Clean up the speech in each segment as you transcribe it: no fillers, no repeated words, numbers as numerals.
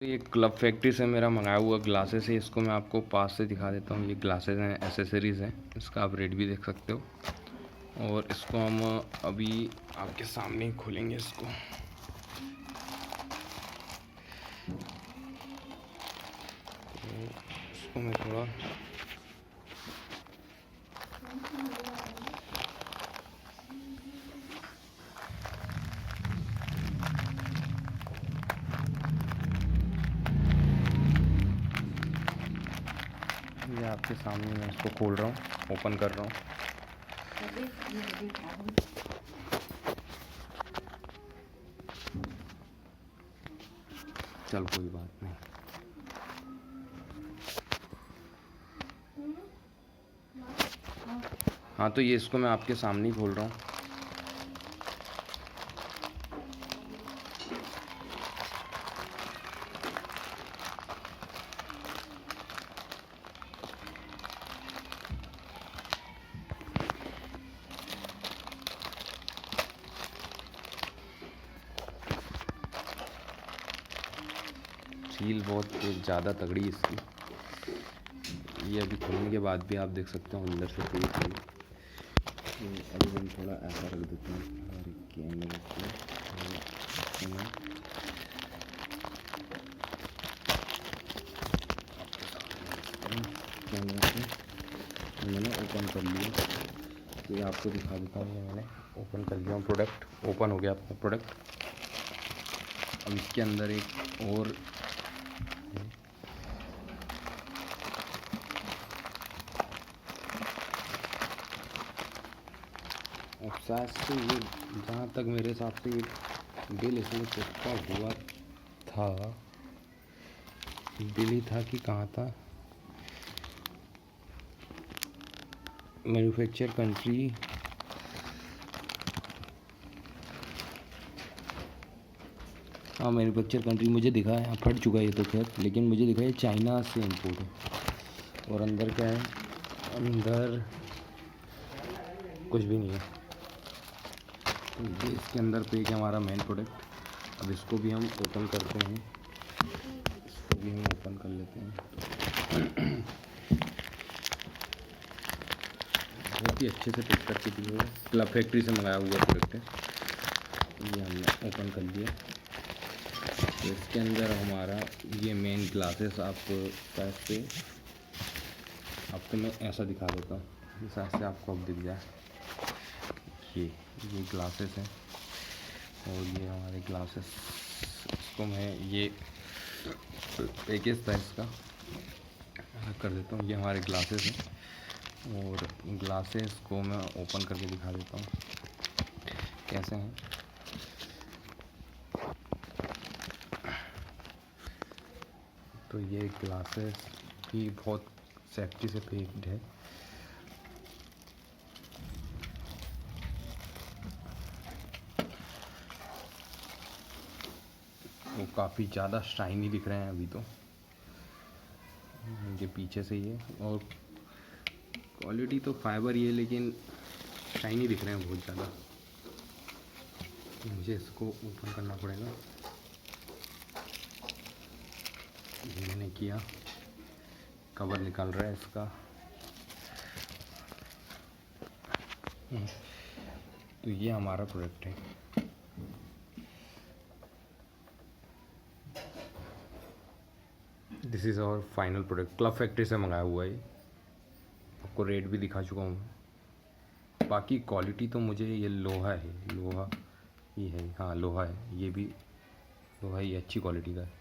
ये club Factory से मेरा मंगाया हुआ ग्लासेस है। इसको मैं आपको पास से दिखा देता हूँ। ये ग्लासेस हैं, एसेसरीज़ हैं। इसका आप रेट भी देख सकते हो। और इसको हम अभी आपके सामने ही खोलेंगे इसको। तो इसको मैं थोड़ा ये आपके सामने मैं इसको खोल रहा हूँ, ओपन कर रहा हूँ। चल कोई बात नहीं। हाँ तो ये इसको मैं आपके सामने ही खोल रहा हूँ। सील बहुत ज़्यादा तगड़ी इसकी। ये अभी खोलने के बाद भी आप देख सकते हो अंदर से पेज है। तो अभी हम थोड़ा ऐसा रख देते हैं हमारे कैमरे को। कैमरे को मैंने ओपन कर लिया। तो ये आपको दिखा देता हूँ। ये मैंने ओपन कर लिया प्रोडक्ट। ओपन हो गया आपका प्रोडक्ट। अब इसके अंदर एक और शायद से ये जहाँ तक मेरे हिसाब से ये बिल इसमें चिपका हुआ था। बिल ही था कि कहाँ था। मैन्युफैक्चर कंट्री हाँ मैन्युफैक्चर कंट्री मुझे दिखा है। फट चुका है ये तो खैर, लेकिन मुझे दिखा है चाइना से इम्पोर्ट है। और अंदर क्या है? अंदर कुछ भी नहीं है। ये इसके अंदर पे है हमारा मेन प्रोडक्ट। अब इसको भी हम ओपन करते हैं। इसको भी हम ओपन कर लेते हैं। बहुत ही अच्छे से पैक करके दिए हुए। क्लब फैक्ट्री से मंगाया हुआ प्रोडक्ट है। ये हमने ओपन कर दिया। तो इसके अंदर हमारा ये मेन ग्लासेस आप शायद से आपको मैं ऐसा दिखा देता हूँ। शायद से आपको अब दिख जाए। ये ग्लासेस हैं और ये हमारे ग्लासेस। इसको मैं ये पैकेज था इसका अलग कर देता हूँ। ये हमारे ग्लासेस हैं और ग्लासेस को मैं ओपन करके दिखा देता हूँ कैसे हैं। तो ये ग्लासेस भी बहुत सेफ्टी से पैक्ड है। वो काफ़ी ज़्यादा शाइनी दिख रहे हैं अभी तो। ये पीछे से ही है और क्वालिटी तो फाइबर ही है, लेकिन शाइनी दिख रहे हैं बहुत ज़्यादा। मुझे इसको ओपन करना पड़ेगा। ये मैंने किया। कवर निकल रहा है इसका। तो ये हमारा प्रोडक्ट है। This is our final product. Club Factory से मंगाया हुआ है। आपको रेट भी दिखा चुका हूँ। बाकी क्वालिटी तो मुझे ये लोहा है, लोहा ही है। हाँ लोहा है, ये भी लोहा ही अच्छी क्वालिटी का है।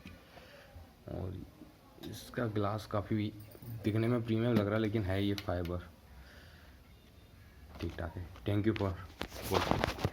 और इसका ग्लास काफ़ी दिखने में प्रीमियम लग रहा है, लेकिन है ये फाइबर। ठीक ठाक है। Thank you for watching.